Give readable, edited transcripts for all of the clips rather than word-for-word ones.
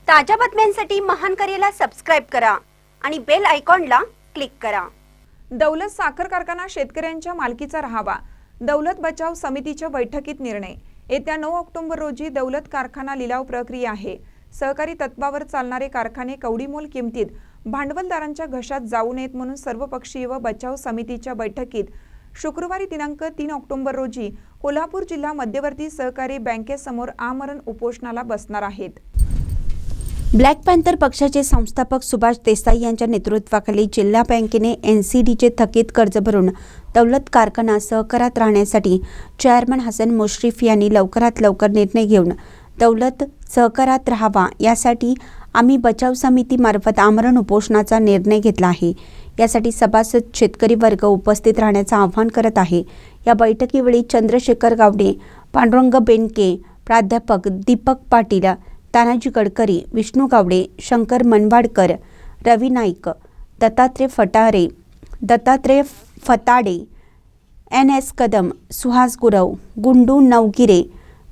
ताज्या बातम्यांसाठी महान करेला सबस्क्राइब करा आणि बेल आयकॉनला क्लिक करा। दौलत साखर कारखाना शेतकऱ्यांच्या मालकीचा राहावा, दौलत बचाव समितीच्या बैठकीत निर्णय। येत्या 9 ऑक्टोबर रोजी दौलत कारखाना लिलाव प्रक्रिया आहे। सहकारी तत्वावर चालणारे कारखाने कवडीमोल किमतीत भांडवलदारांच्या घशात जाऊ नयेत म्हणून सर्वपक्षीय व बचाव समितीच्या बैठकीत शुक्रवारी दिनांक 3 ऑक्टोबर रोजी कोल्हापूर जिल्हा मध्यवर्ती सहकारी बँकेसमोर आमरण उपोषणाला बसणार आहेत। ब्लॅक पॅन्थर पक्षाचे संस्थापक सुभाष देसाई यांच्या नेतृत्वाखाली जिल्हा बँकेने एनसीडीचे थकीत कर्ज भरून दौलत कारखाना सहकारात राहण्यासाठी चेअरमन हसन मुश्रीफ यांनी लवकरात लवकर निर्णय घेऊन दौलत सहकारात राहावा यासाठी आम्ही बचाव समितीमार्फत आमरण उपोषणाचा निर्णय घेतला आहे। यासाठी सभासद शेतकरी वर्ग उपस्थित राहण्याचं आवाहन करत आहे। या बैठकीवेळी चंद्रशेखर गावडे, पांडुरंग बेनके, प्राध्यापक दीपक पाटील, तानाजी गडकरी, विष्णू गावडे, शंकर मनवाडकर, रवी नाईक, दत्तात्रय फताडे, NS कदम, सुहास गुरव, गुंडू नवगिरे,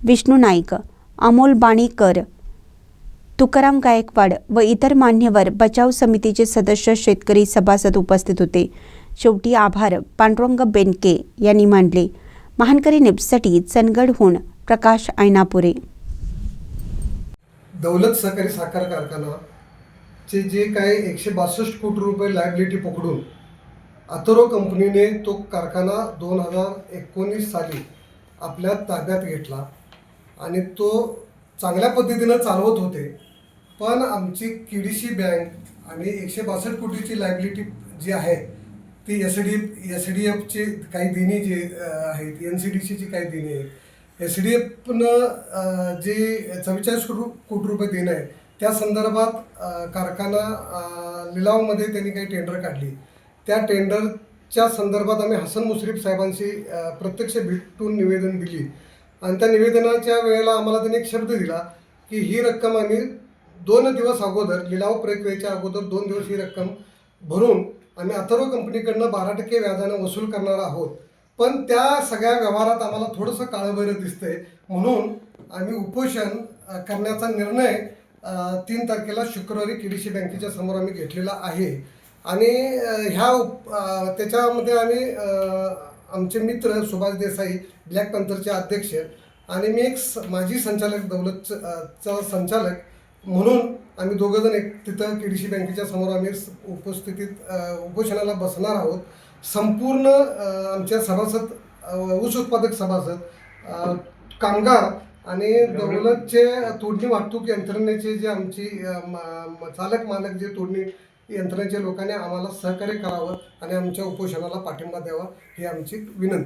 विष्णू नाईक, अमोल बाणीकर, तुकाराम गायकवाड व इतर मान्यवर बचाव समितीचे सदस्य शेतकरी सभासद उपस्थित होते। शेवटी आभार पांडुरंग बेनके यांनी मानले। महानकरी न्यूजसाठी चंदगडहून प्रकाश ऐनापुरे। दौलत सहकारी साखर कारखानाचे जे काही 162 कोटी रुपये लायबिलिटी पकडून अथर्व कंपनीने तो कारखाना 2019 साली आपल्या ताब्यात घेतला आणि तो चांगल्या पद्धतीनं चालवत होते। पण आमची KDC बँक आणि 162 कोटीची लायबिलिटी जी आहे ती SDFची काही देणी जे आहेत, NCDCची काही देणी आहेत, SDFनं जे 44 कोटी रुपये देणं आहे त्या संदर्भात कारखाना लिलावमध्ये त्यांनी काही टेंडर काढली। त्या टेंडरच्या संदर्भात आम्ही हसन मुश्रीफ साहेबांशी प्रत्यक्ष भेटून निवेदन दिली आणि त्या निवेदनाच्या वेळेला आम्हाला त्यांनी एक शब्द दिला की ही रक्कम आम्ही 2 दिवस अगोदर लिलाव प्रक्रियेच्या अगोदर 2 दिवस ही रक्कम भरून आम्ही अथर्व कंपनीकडनं 12% व्याजानं वसूल करणार आहोत। पण त्या सगळ्या व्यवहारात आम्हाला थोडंसं काळबैरं दिसतंय म्हणून आम्ही उपोषण करण्याचा निर्णय 3 तारखेला शुक्रवारी KDC बँकेच्या समोर आम्ही घेतलेला आहे। आणि त्याच्यामध्ये आम्ही आमचे मित्र सुभाष देसाई ब्लॅक पॅन्थरचे अध्यक्ष आणि मी एक माजी संचालक दौलतचा संचालक म्हणून आम्ही दोघंजण एक तिथं KDC बँकेच्या समोर आम्ही उपोषणाला बसणार आहोत। संपूर्ण आमच्या सभासद, ऊस उत्पादक सभासद, कामगार आणि दौलतचे तोडणी वाहतूक यंत्रणेचे जे आमची चालक मालक जे तोडणी यंत्रणेच्या लोकांनी आम्हाला सहकार्य करावं आणि आमच्या उपोषणाला पाठिंबा द्यावा ही आमची विनंती।